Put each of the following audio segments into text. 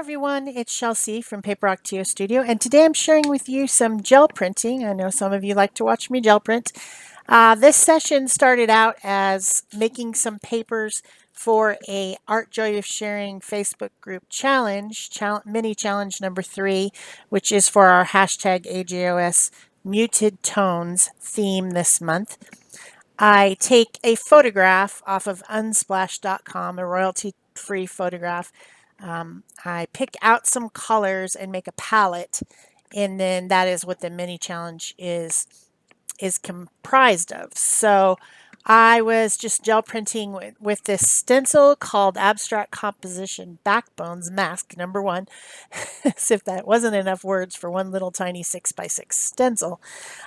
everyone, it's Shel C from PaperOcotilloStudio, and today I'm sharing with you some gel printing. I know some of you like to watch me gel print. This session started out as making some papers for a Art Joy of Sharing Facebook group challenge, mini challenge number 3, which is for our hashtag AJOS Muted Tones theme this month. I take a photograph off of unsplash.com, a royalty-free photograph. I pick out some colors and make a palette, and then that is what the mini challenge is comprised of. So I was just gel printing with this stencil called Abstract Composition Backbones Mask number 1. As if that wasn't enough words for one little tiny 6x6 stencil.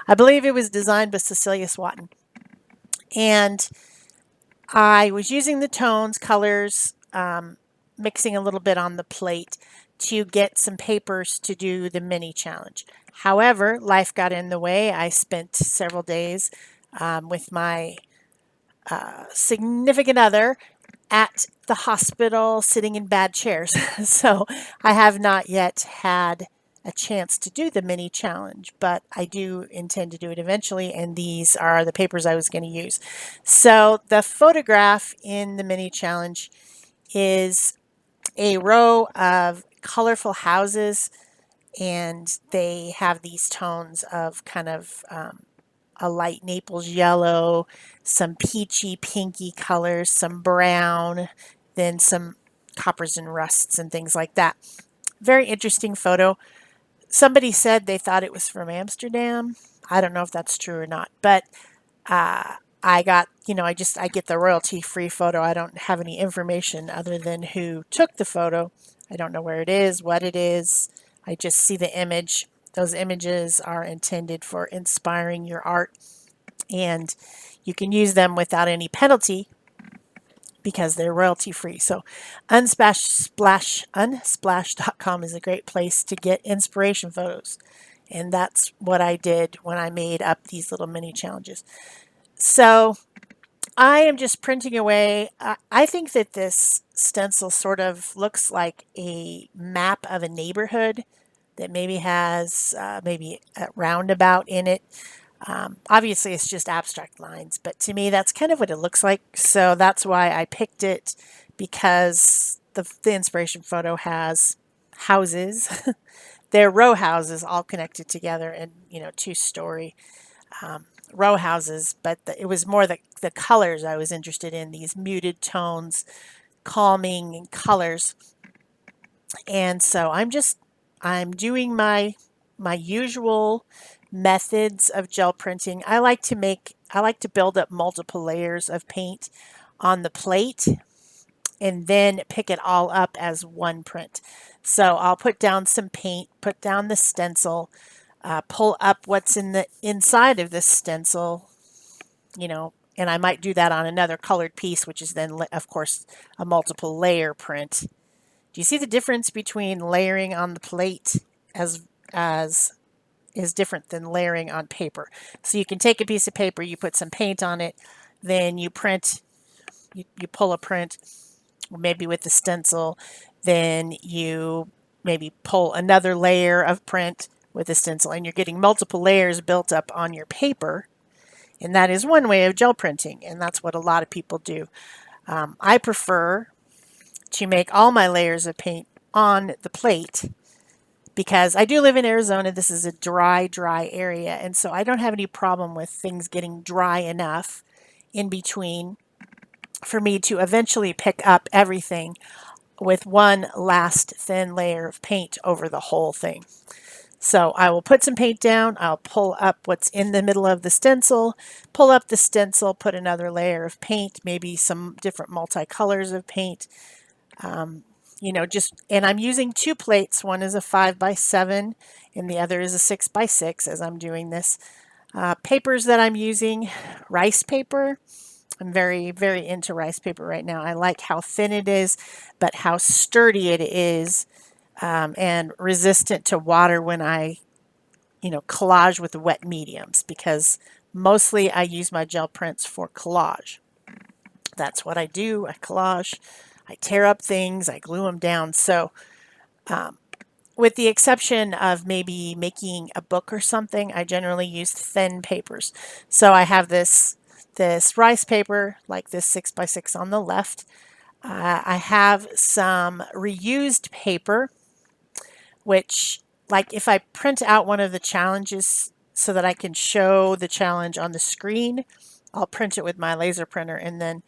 I believe it was designed by Cecilia Swatton. And I was using the tones, colors, mixing a little bit on the plate to get some papers to do the mini challenge. However, life got in the way. I spent several days with my significant other at the hospital sitting in bad chairs. So I have not yet had a chance to do the mini challenge, but I do intend to do it eventually, and these are the papers I was going to use. So the photograph in the mini challenge is a row of colorful houses, and they have these tones of kind of a light Naples yellow, some peachy pinky colors, some brown, then some coppers and rusts and things like that. Very interesting photo. Somebody said they thought it was from Amsterdam. I don't know if that's true or not, but I got, I get the royalty-free photo. I don't have any information other than who took the photo. I don't know where it is, what it is. I just see the image. Those images are intended for inspiring your art, and you can use them without any penalty because they're royalty-free. So unsplash.com is a great place to get inspiration photos. And that's what I did when I made up these little mini challenges. So I am just printing away. I think that this stencil sort of looks like a map of a neighborhood that maybe has maybe a roundabout in it. Obviously, it's just abstract lines, but to me, that's kind of what it looks like. So that's why I picked it, because the inspiration photo has houses. They're row houses all connected together, and 2-story row houses, but it was more the colors I was interested in, these muted tones, calming colors. And so I'm doing my usual methods of gel printing. I like to build up multiple layers of paint on the plate and then pick it all up as one print. So I'll put down some paint, put down the stencil, pull up what's in the inside of this stencil, and I might do that on another colored piece, which is then, of course, a multiple layer print. Do you see the difference between layering on the plate as is different than layering on paper? So you can take a piece of paper, you put some paint on it, then you print, you pull a print, maybe with the stencil, then you maybe pull another layer of print with a stencil, and you're getting multiple layers built up on your paper. And that is one way of gel printing, and that's what a lot of people do. I prefer to make all my layers of paint on the plate because I do live in Arizona. This is a dry area, and so I don't have any problem with things getting dry enough in between for me to eventually pick up everything with one last thin layer of paint over the whole thing. So I will put some paint down, I'll pull up what's in the middle of the stencil, pull up the stencil, put another layer of paint, maybe some different multicolors of paint. And I'm using 2 plates. One is a 5x7 and the other is a 6x6 as I'm doing this. Papers that I'm using, rice paper. I'm very, very into rice paper right now. I like how thin it is, but how sturdy it is, and resistant to water when I, collage with the wet mediums, because mostly I use my gel prints for collage. That's what I do. I collage, I tear up things, I glue them down. So With the exception of maybe making a book or something, I generally use thin papers. So I have this rice paper, like this 6x6 on the left. I have some reused paper, which, like, if I print out one of the challenges so that I can show the challenge on the screen, I'll print it with my laser printer, and then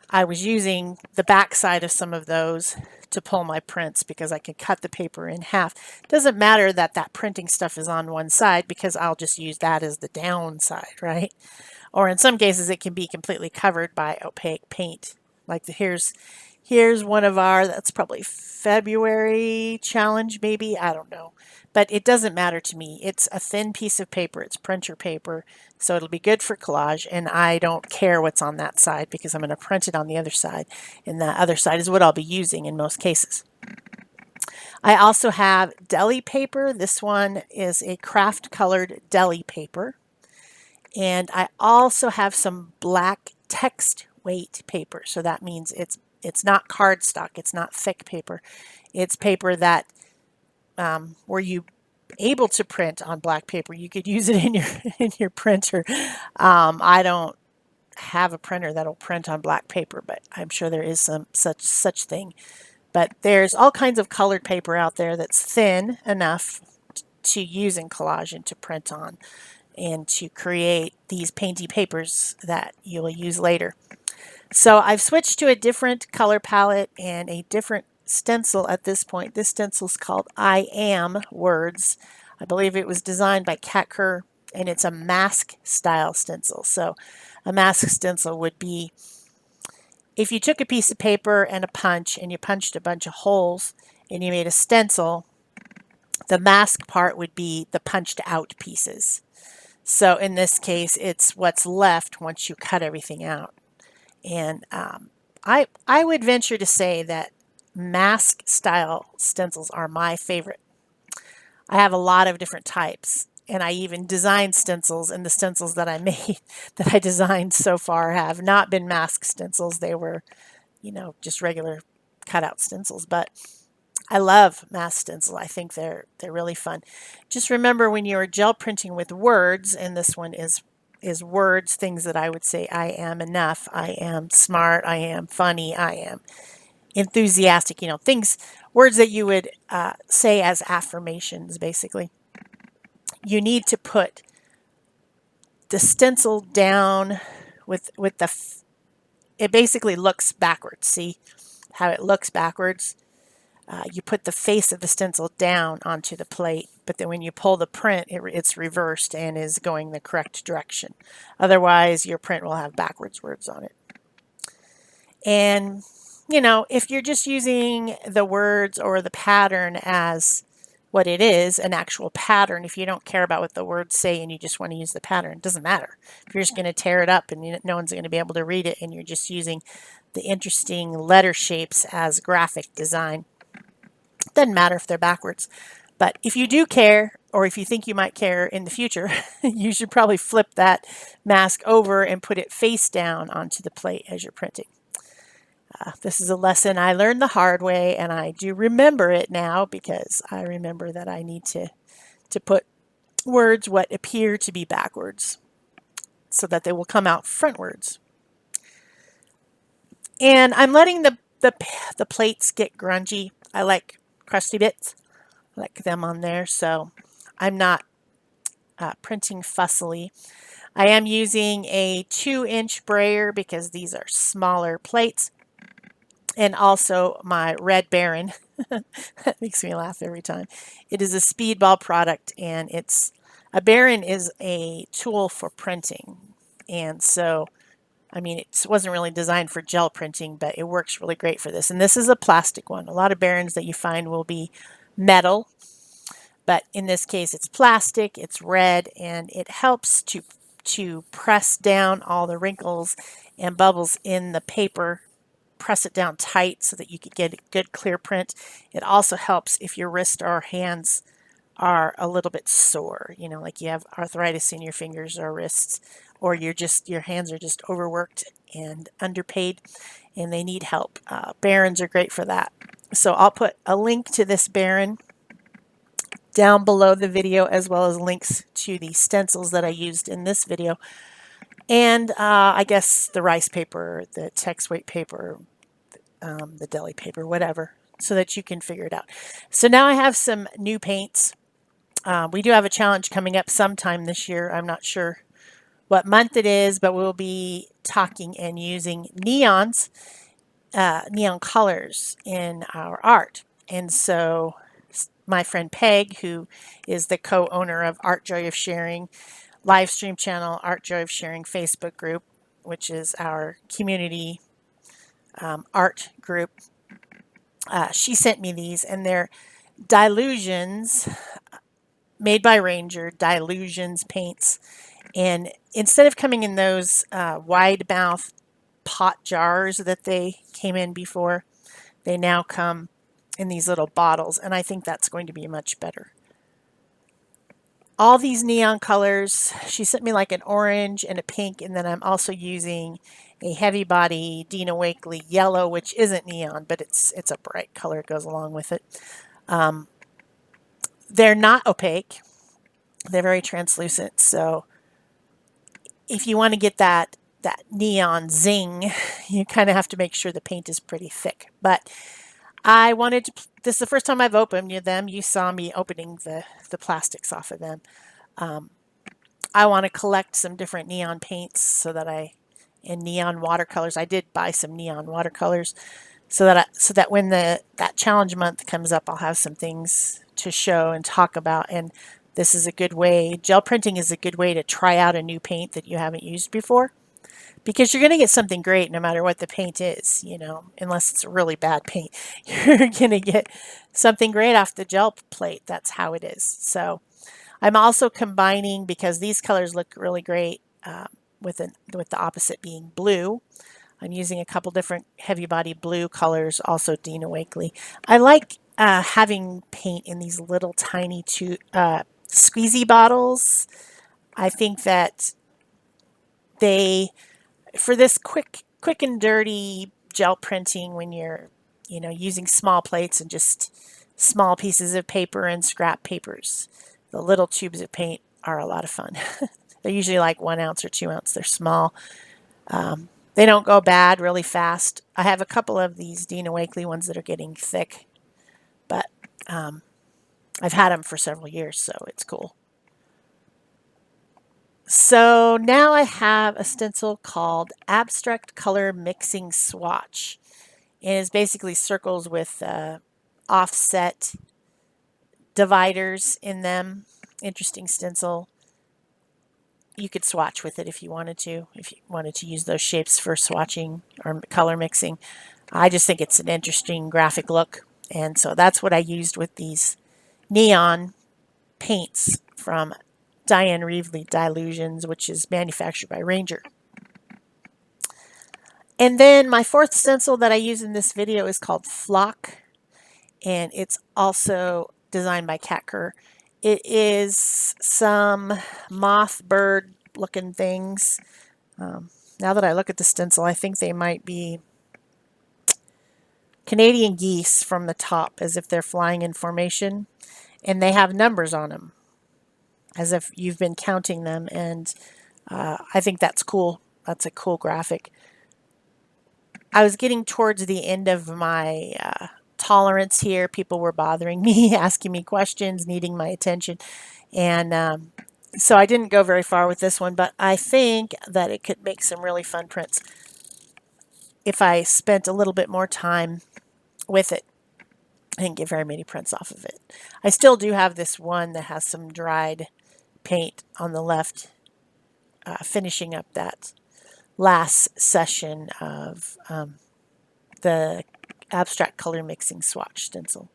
I was using the back side of some of those to pull my prints because I can cut the paper in half. It doesn't matter that that printing stuff is on one side because I'll just use that as the downside, right? Or in some cases it can be completely covered by opaque paint. Like here's one of our, that's probably February challenge maybe, I don't know. But it doesn't matter to me. It's a thin piece of paper, it's printer paper, so it'll be good for collage, and I don't care what's on that side because I'm going to print it on the other side, and that other side is what I'll be using in most cases. I also have deli paper. This one is a craft colored deli paper. And I also have some black text weight paper. So that means it's not cardstock. It's not thick paper. It's paper that were you able to print on black paper, you could use it in your printer. I don't have a printer that'll print on black paper, but I'm sure there is some such thing. But there's all kinds of colored paper out there that's thin enough to use in collage and to print on, and to create these painty papers that you will use later. So I've switched to a different color palette and a different stencil at this point. This stencil is called I Am Words. I believe it was designed by Kat Kerr, and it's a mask style stencil. So a mask stencil would be if you took a piece of paper and a punch and you punched a bunch of holes and you made a stencil, the mask part would be the punched out pieces. So in this case, it's what's left once you cut everything out. And I would venture to say that mask style stencils are my favorite. I have a lot of different types, and I even designed stencils, and the stencils that I made, that I designed so far, have not been mask stencils. They were, just regular cutout stencils. But I love mask stencils. I think they're really fun. Just remember when you're gel printing with words, and this one is words, things that I would say: I am enough, I am smart, I am funny, I am enthusiastic, things, words that you would say as affirmations, basically. You need to put the stencil down with it basically looks backwards. See how it looks backwards? You put the face of the stencil down onto the plate, but then when you pull the print, it's reversed and is going the correct direction. Otherwise, your print will have backwards words on it. And, if you're just using the words or the pattern as what it is, an actual pattern, if you don't care about what the words say and you just want to use the pattern, it doesn't matter. If you're just going to tear it up and no one's going to be able to read it and you're just using the interesting letter shapes as graphic design, it doesn't matter if they're backwards. But if you do care, or if you think you might care in the future, you should probably flip that mask over and put it face down onto the plate as you're printing. This is a lesson I learned the hard way, and I do remember it now because I remember that I need to put words what appear to be backwards so that they will come out frontwards. And I'm letting the plates get grungy. I like crusty bits. I like them on there, so I'm not printing fussily. I am using a 2-inch brayer because these are smaller plates. And also my Red Baron. That makes me laugh every time. It is a Speedball product, and a Baron is a tool for printing. And so, it wasn't really designed for gel printing, but it works really great for this. And this is a plastic one. A lot of Barons that you find will be metal, but in this case it's plastic, it's red, and it helps to press down all the wrinkles and bubbles in the paper. Press it down tight so that you can get a good clear print. It also helps if your wrist or hands are a little bit sore, you know, like you have arthritis in your fingers or wrists, or your hands are just overworked and underpaid and they need help. Barons are great for that. So I'll put a link to this Baron down below the video, as well as links to the stencils that I used in this video. And I guess the rice paper, the text weight paper, the deli paper, whatever, so that you can figure it out. So now I have some new paints. We do have a challenge coming up sometime this year. I'm not sure what month it is, but we'll be talking and using neons, neon colors in our art. And so my friend Peg, who is the co-owner of Art Joy of Sharing live stream channel, Art Joy of Sharing Facebook group, which is our community art group, she sent me these, and they're Dilutions, made by Ranger, Dilutions paints. And instead of coming in those wide mouth pot jars that they came in before, they now come in these little bottles, and I think that's going to be much better. All these neon colors, she sent me like an orange and a pink, and then I'm also using a heavy body Dina Wakley yellow, which isn't neon, but it's a bright color. It goes along with it. They're not opaque. They're very translucent. So if you want to get that neon zing, you kind of have to make sure the paint is pretty thick. But I wanted to, this is the first time I've opened them. You saw me opening the plastics off of them. I want to collect some different neon paints so that and neon watercolors. I did buy some neon watercolors so that when that challenge month comes up, I'll have some things to show and talk about. And this is a good way, gel printing is a good way to try out a new paint that you haven't used before, because you're going to get something great no matter what the paint is, you know, unless it's a really bad paint. You're going to get something great off the gel plate. That's how it is. So I'm also combining, because these colors look really great with the opposite being blue. I'm using a couple different heavy body blue colors, also Dina Wakley. I like having paint in these little tiny squeezy bottles. I think that for this quick and dirty gel printing, when you're, you know, using small plates and just small pieces of paper and scrap papers, the little tubes of paint are a lot of fun. They're usually like 1 ounce or 2 ounce. They're small. They don't go bad really fast. I have a couple of these Dina Wakley ones that are getting thick, but I've had them for several years, so it's cool. So now I have a stencil called Abstract Color Mixing Swatch. And it's basically circles with offset dividers in them. Interesting stencil. You could swatch with it if you wanted to use those shapes for swatching or color mixing. I just think it's an interesting graphic look. And so that's what I used with these neon paints from Diane Reevely Dilutions, which is manufactured by Ranger. And then my fourth stencil that I use in this video is called Flock, and it's also designed by Kat Kerr. It is some moth bird looking things. Now that I look at the stencil, I think they might be Canadian geese from the top, as if they're flying in formation, and they have numbers on them, as if you've been counting them, and I think that's cool. That's a cool graphic. I was getting towards the end of my tolerance here. People were bothering me, asking me questions, needing my attention, and so I didn't go very far with this one, but I think that it could make some really fun prints if I spent a little bit more time with it. I didn't get very many prints off of it. I still do have this one that has some dried paint on the left, finishing up that last session of the Abstract Color Mixing Swatch stencil.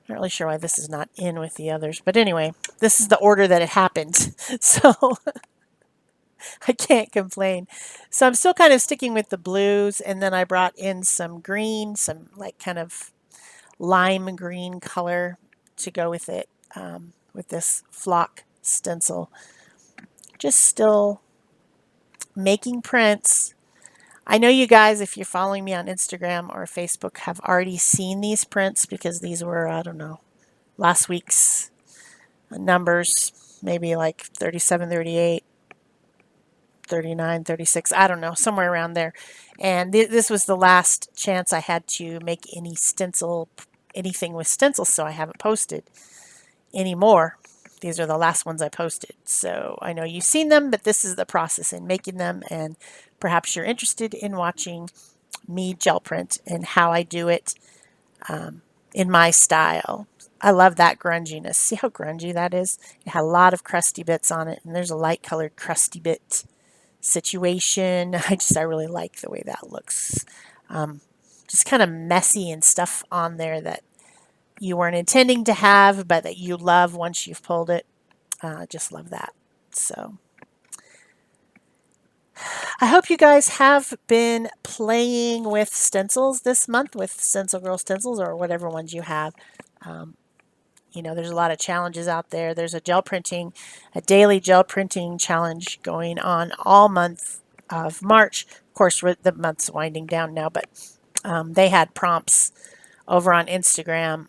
Not really sure why this is not in with the others, but anyway, this is the order that it happened, so I can't complain. So I'm still kind of sticking with the blues, and then I brought in some green, some like kind of lime green color, to go with it, with this flock stencil. Just still making prints. I know you guys, if you're following me on Instagram or Facebook, have already seen these prints because these were, I don't know, last week's numbers, maybe like 37, 38, 39, 36, I don't know, somewhere around there. And this was the last chance I had to make anything with stencils, so I haven't posted anymore. These are the last ones I posted. So I know you've seen them, but this is the process in making them, and perhaps you're interested in watching me gel print and how I do it in my style. I love that grunginess. See how grungy that is? It had a lot of crusty bits on it, and there's a light colored crusty bit situation. I really like the way that looks. Just kind of messy and stuff on there that you weren't intending to have, but that you love once you've pulled it. Just love that. So I hope you guys have been playing with stencils this month, with StencilGirl stencils or whatever ones you have. You know, there's a lot of challenges out there. There's a daily gel printing challenge going on all month of March. Of course, the month's winding down now, but they had prompts over on Instagram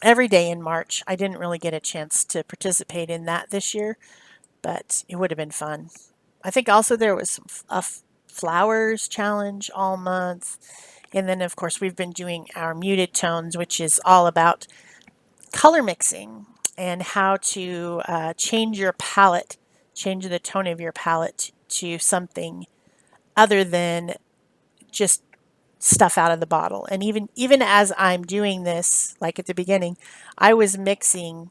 every day in March. I didn't really get a chance to participate in that this year, but it would have been fun. I think also there was a flowers challenge all month. And then, of course, we've been doing our muted tones, which is all about color mixing and how to change your palette, change the tone of your palette to something other than just stuff out of the bottle. And even as I'm doing this, like at the beginning, I was mixing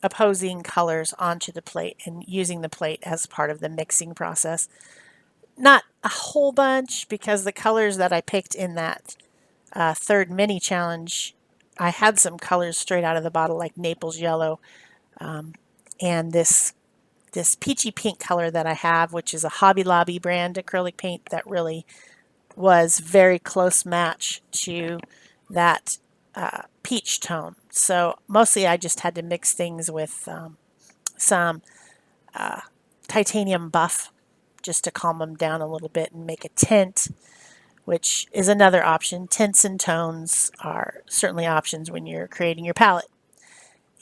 opposing colors onto the plate and using the plate as part of the mixing process. Not a whole bunch, because the colors that I picked in that third mini challenge, I had some colors straight out of the bottle, like Naples yellow, and this peachy pink color that I have, which is a Hobby Lobby brand acrylic paint that really was very close match to that peach tone. So mostly I just had to mix things with some titanium buff just to calm them down a little bit and make a tint, which is another option. Tints and tones are certainly options when you're creating your palette.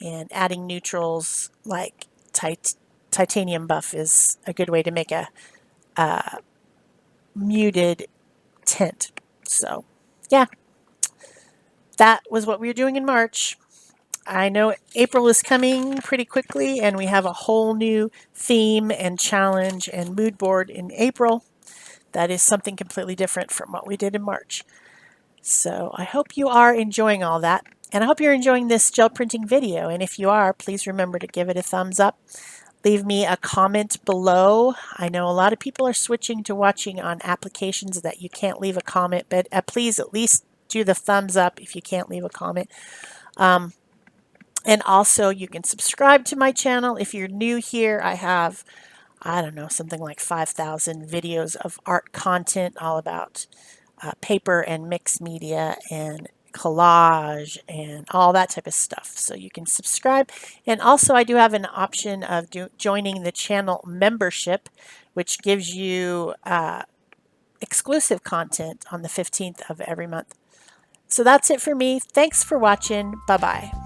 And adding neutrals like titanium buff is a good way to make a muted tint. So, yeah, that was what we were doing in March. I know April is coming pretty quickly, and we have a whole new theme and challenge and mood board in April. That is something completely different from what we did in March. So I hope you are enjoying all that, and I hope you're enjoying this gel printing video. And if you are, please remember to give it a thumbs up. Leave me a comment below. I know a lot of people are switching to watching on applications that you can't leave a comment, but please at least do the thumbs up if you can't leave a comment. And also, you can subscribe to my channel. If you're new here, I have, I don't know, something like 5,000 videos of art content all about paper and mixed media and collage and all that type of stuff. So you can subscribe. And also, I do have an option of joining the channel membership, which gives you exclusive content on the 15th of every month. So that's it for me. Thanks for watching. Bye-bye.